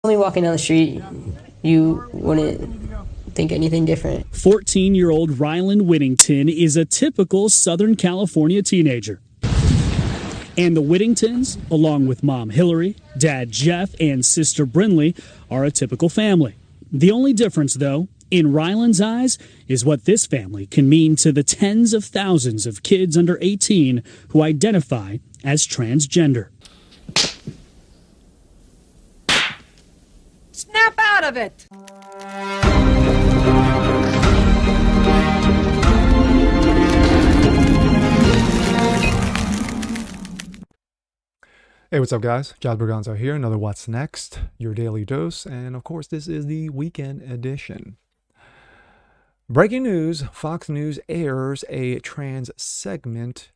Only walking down the street, you wouldn't think anything different. 14-year-old Rylan Whittington is a typical Southern California teenager. And the Whittingtons, along with mom Hillary, dad Jeff, and sister Brinley, are a typical family. The only difference, though, in Rylan's eyes, is what this family can mean to the tens of thousands of kids under 18 who identify as transgender. Snap out of it! Hey, what's up, guys? Jazz Berganza here. Another What's Next, your daily dose. And of course, this is the weekend edition. Breaking news, Fox News airs a trans segment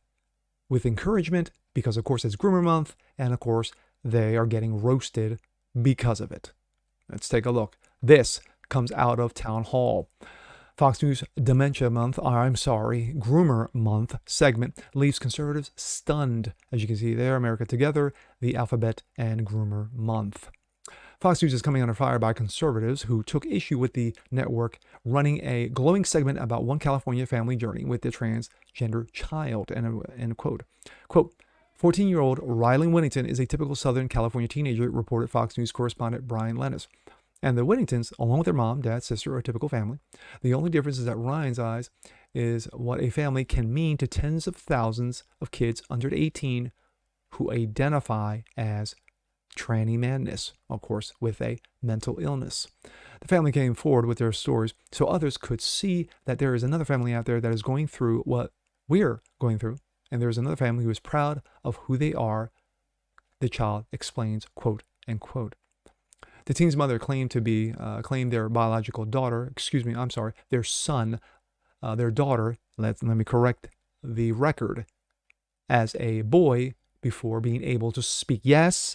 with encouragement because, of course, it's Groomer Month. And, of course, they are getting roasted because of it. Let's take a look. This comes out of Town Hall. Fox News Groomer Month segment leaves conservatives stunned. As you can see there, America Together, the Alphabet, and Groomer Month. Fox News is coming under fire by conservatives who took issue with the network running a glowing segment about one California family journey with a transgender child. End quote. Quote, 14-year-old Rylan Whittington is a typical Southern California teenager, reported Fox News correspondent Brian Lennis. And the Whittingtons, along with their mom, dad, sister, are a typical family. The only difference is that Ryan's eyes is what a family can mean to tens of thousands of kids under 18 who identify as tranny madness, of course, with a mental illness. The family came forward with their stories so others could see that there is another family out there that is going through what we're going through, and there is another family who is proud of who they are, the child explains, quote, end quote. The teen's mother claimed their biological daughter, their son, their daughter, let me correct the record, as a boy before being able to speak. Yes,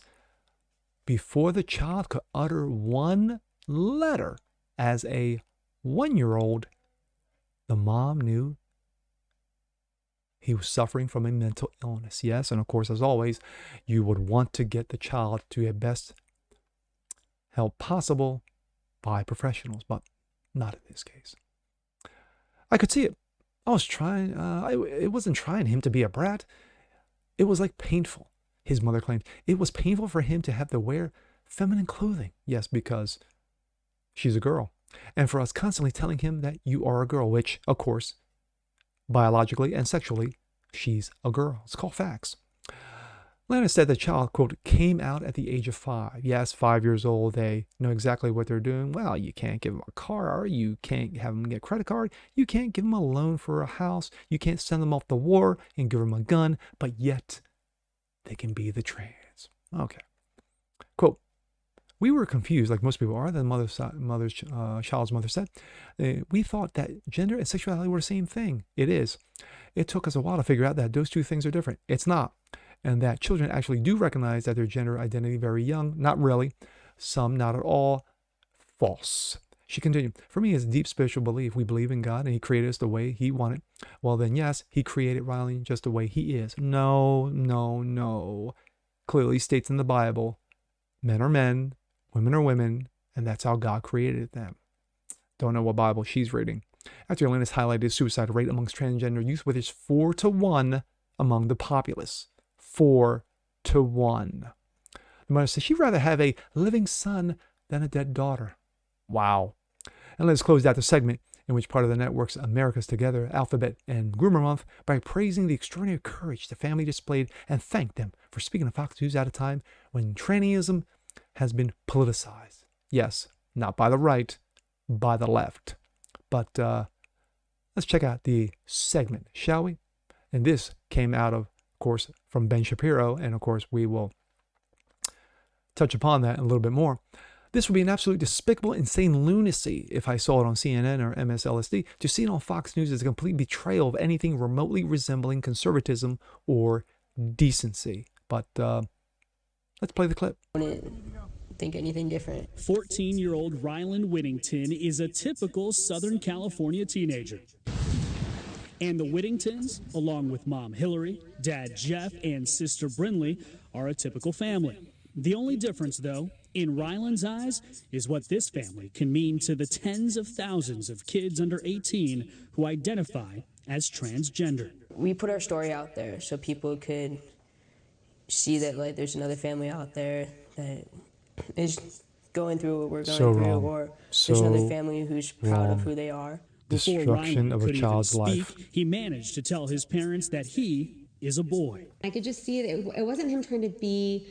before the child could utter one letter as a 1-year-old, the mom knew he was suffering from a mental illness. Yes, and of course, as always, you would want to get the child to your best help possible by professionals, but not in this case. I could see it. I was trying, it wasn't trying him to be a brat. It was like painful, his mother claimed. It was painful for him to have to wear feminine clothing. Yes, because she's a girl. And for us constantly telling him that you are a girl, which, of course, biologically and sexually, she's a girl. It's called facts. Lana said the child, quote, came out at the age of 5. Yes, 5 years old. They know exactly what they're doing. Well, you can't give them a car. You can't have them get a credit card. You can't give them a loan for a house. You can't send them off to war and give them a gun. But yet, they can be the trans. Okay. Quote, we were confused, like most people are, the child's mother said. We thought that gender and sexuality were the same thing. It is. It took us a while to figure out that those two things are different. It's not. And that children actually do recognize that their gender identity very young. Not really. Some, not at all. False. She continued, for me, it's a deep spiritual belief. We believe in God and he created us the way he wanted. Well, then, yes, he created Riley just the way he is. No. Clearly states in the Bible, men are men, women are women, and that's how God created them. Don't know what Bible she's reading. After Atlantis highlighted suicide rate amongst transgender youth, which is 4-to-1 among the populace. 4-to-1. The mother says she'd rather have a living son than a dead daughter. Wow. And let's close out the segment in which part of the network's America's Together, Alphabet, and Groomer Month by praising the extraordinary courage the family displayed and thanked them for speaking to Fox News at a time when trannyism has been politicized. Yes, not by the right, by the left. But let's check out the segment, shall we? And this came out of course, from Ben Shapiro, and of course, we will touch upon that a little bit more. This would be an absolute despicable, insane lunacy if I saw it on CNN or MSLSD. To see it on Fox News is a complete betrayal of anything remotely resembling conservatism or decency. But let's play the clip. Wouldn't think anything different. 14-year-old Rylan Whittington is a typical Southern California teenager. And the Whittingtons, along with mom Hillary, dad Jeff, and sister Brinley, are a typical family. The only difference, though, In Ryland's eyes is what this family can mean to the tens of thousands of kids under 18 who identify as transgender. We put our story out there so people could see that like there's another family out there that is going through what we're going through, or there's another family who's proud of who they are. Before Destruction Ryland of a could even child's speak, life. he managed to tell his parents that he is a boy. I could just see that it wasn't him trying to be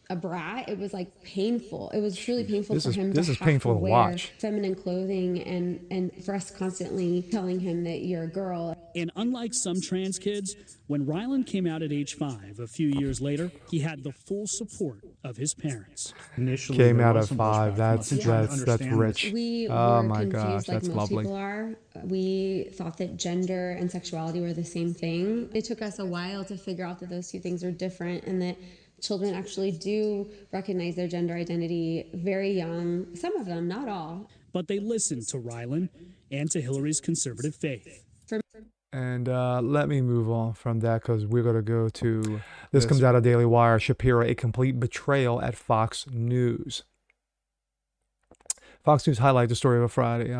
a brat. It was like painful. It was truly painful for him to have painful to to wear watch. feminine clothing and for us constantly telling him that you're a girl. And unlike some trans kids, when Ryland came out at age 5 a few years later, he had the full support of his parents. Initially, Came there out was at some 5. pushback from That's us trying to that's understand rich. this. We Oh were my confused gosh, like that's most lovely. people are. We thought that gender and sexuality were the same thing. It took us a while to figure out that those two things are different and that children actually do recognize their gender identity very young. Some of them, not all. But they listened to Ryland and to Hillary's conservative faith. And let me move on from that because we're going to go to this comes out of Daily Wire. Shapiro, a complete betrayal at Fox News. Fox News highlights the story of a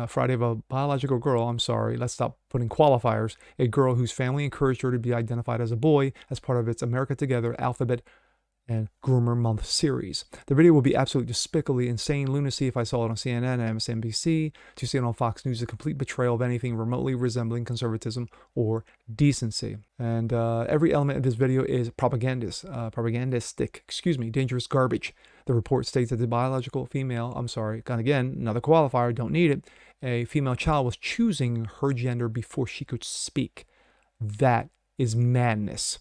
Friday of a biological girl. I'm sorry, let's stop putting qualifiers. A girl whose family encouraged her to be identified as a boy as part of its America Together Alphabet and Groomer Month series. The video would be absolutely despicably insane lunacy if I saw it on CNN and MSNBC. To see it on Fox News is a complete betrayal of anything remotely resembling conservatism or decency. And every element of this video is propagandistic, dangerous garbage. The report states that the biological female, again, another qualifier, don't need it, a female child was choosing her gender before she could speak. That is madness.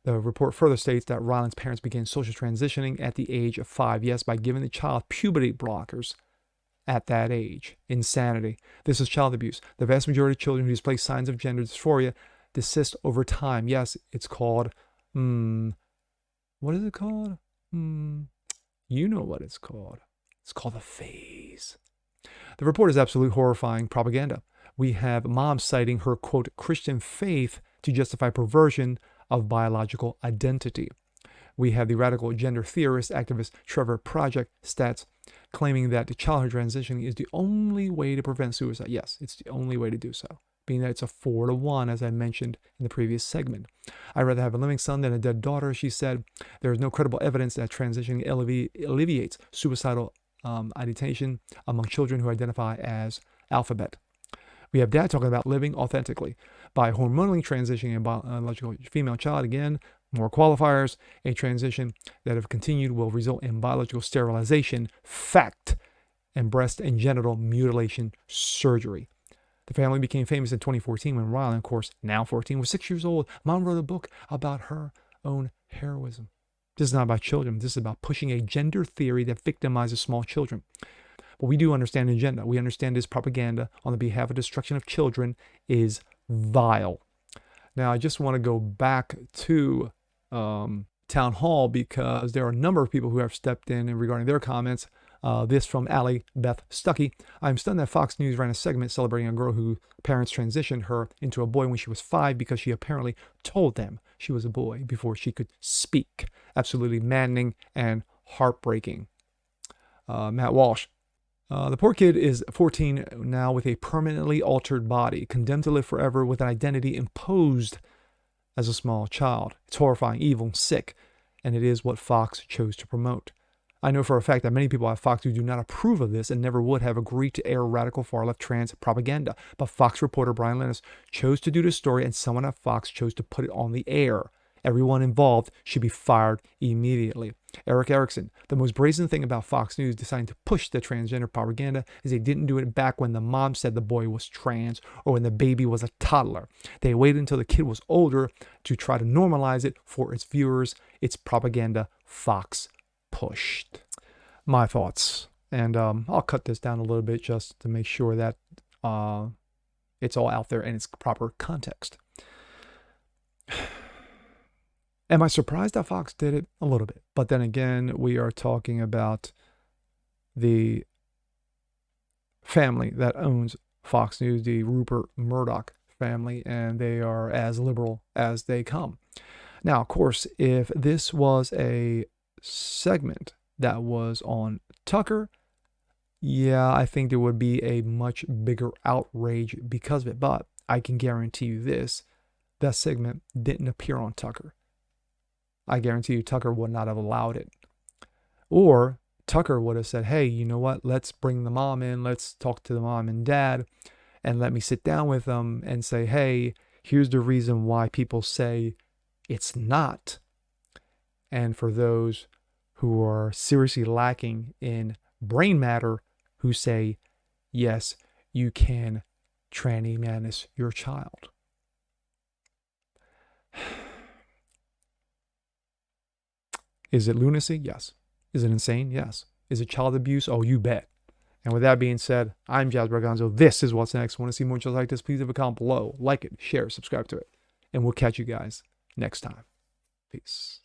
The report further states that Ryland's parents began social transitioning at the age of 5, yes, by giving the child puberty blockers at that age. Insanity. This is child abuse. The vast majority of children who display signs of gender dysphoria desist over time. Yes, it's called, what is it called? You know what it's called. It's called a phase. The report is absolute horrifying propaganda. We have mom citing her, quote, Christian faith to justify perversion of biological identity. We have the radical gender theorist activist Trevor Project stats claiming that childhood transitioning is the only way to prevent suicide. Yes, it's the only way to do so, being that it's a 4-to-1, as I mentioned in the previous segment. I'd rather have a living son than a dead daughter, she said. There is no credible evidence that transitioning alleviates suicidal ideation among children who identify as alphabet. We have dad talking about living authentically. By hormonally transitioning a biological female child, again, more qualifiers, a transition that if continued will result in biological sterilization, fact, and breast and genital mutilation surgery. The family became famous in 2014 when Ryland, of course, now 14, was 6 years old. Mom wrote a book about her own heroism. This is not about children. This is about pushing a gender theory that victimizes small children. But we do understand agenda. We understand this propaganda on the behalf of destruction of children is vile. Now, I just want to go back to Town Hall because there are a number of people who have stepped in and regarding their comments. This from Allie Beth Stuckey. I'm stunned that Fox News ran a segment celebrating a girl whose parents transitioned her into a boy when she was 5 because she apparently told them she was a boy before she could speak. Absolutely maddening and heartbreaking. Matt Walsh. The poor kid is 14 now with a permanently altered body, condemned to live forever with an identity imposed as a small child. It's horrifying, evil, sick, and it is what Fox chose to promote. I know for a fact that many people at Fox who do not approve of this and never would have agreed to air radical far-left trans propaganda. But Fox reporter Brian Lennis chose to do this story, and someone at Fox chose to put it on the air. Everyone involved should be fired immediately. Eric Erickson, the most brazen thing about Fox News deciding to push the transgender propaganda is they didn't do it back when the mom said the boy was trans or when the baby was a toddler. They waited until the kid was older to try to normalize it for its viewers. It's propaganda Fox pushed. My thoughts. And I'll cut this down a little bit just to make sure that it's all out there in its proper context. Am I surprised that Fox did it? A little bit. But then again, we are talking about the family that owns Fox News, the Rupert Murdoch family, and they are as liberal as they come. Now, of course, if this was a segment that was on Tucker, yeah, I think there would be a much bigger outrage because of it. But I can guarantee you this, that segment didn't appear on Tucker. I guarantee you Tucker would not have allowed it. Or Tucker would have said, hey, you know what? Let's bring the mom in. Let's talk to the mom and dad and let me sit down with them and say, hey, here's the reason why people say it's not. And for those who are seriously lacking in brain matter, who say, yes, you can tranny manus your child. Is it lunacy? Yes. Is it insane? Yes. Is it child abuse? Oh, you bet. And with that being said, I'm Jazz Braganzo. This is What's Next. Want to see more shows like this? Please leave a comment below. Like it, share, subscribe to it. And we'll catch you guys next time. Peace.